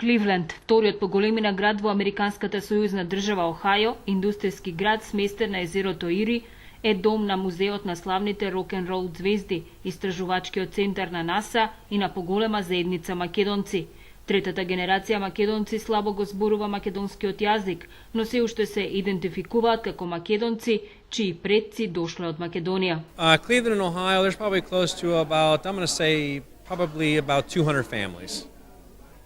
Кливленд, вториот по големина град во американската сојузна држава Охајо, индустријски град сместен на езерото Ири, е дом на музеот на славните рок-н-рол звезди, истражувачкиот центар на НАСА и на поголема заедница македонци. Третата генерација македонци слабо го зборува македонскиот јазик, но се уште се идентификуваат како македонци чии предци дошле од Македонија. Cleveland, Ohio, there's probably close to about, I'm going to say, probably about 200 families.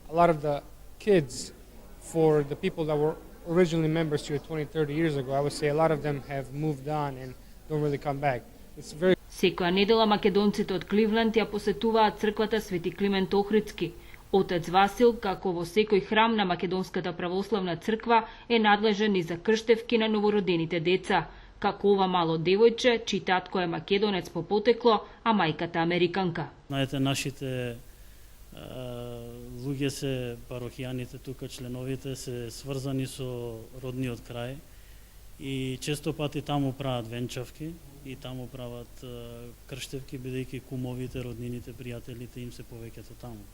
A lot of the kids, for the people that were originally members here 20, 30 years ago, I would say a lot of them have moved on and don't really come back. It's very... Секоја недела македонците од Кливленд ја посетуваат црквата Свети Климент Охридски. Отец Васил, како во секој храм на Македонската православна црква, е надлежен и за крштевки на новородените деца, како ова мало девојче, чиј татко е македонец по потекло, а мајката американка. Знаете, нашите луѓе се парохијаните тука, членовите се сврзани со родниот крај и често пати таму прават венчавки и таму прават крштевки, бидејќи кумовите, роднините, пријателите им се повеќето таму.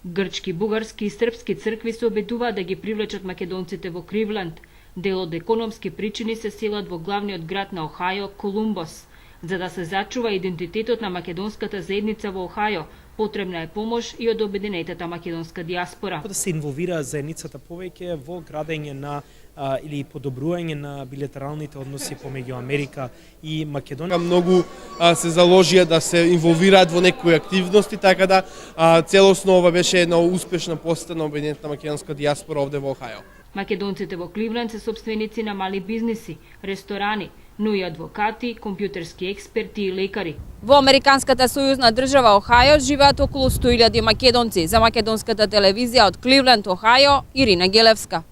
Грчки, бугарски и српски цркви се обидуваат да ги привлечат македонците во Кливленд. Дел од економски причини се селат во главниот град на Охајо, Колумбос. За да се зачува идентитетот на македонската заедница во Охајо, потребна е помош и од обединетата македонска диаспора. Да се инволвира заедницата повеќе во градење на или подобрување на билатералните односи помеѓу Америка и Македонија. Многу се заложија да се инволвираат во некои активности, така да целосно ова беше една успешна посета на обединетата македонска диаспора овде во Охајо. Македонците во Кливленд се собственици на мали бизниси, ресторани, но и адвокати, компјутерски експерти и лекари. Во американската сојузна држава Охајо живеат околу 100.000 македонци. За македонската телевизија од Кливленд, Охајо, Ирина Гелевска.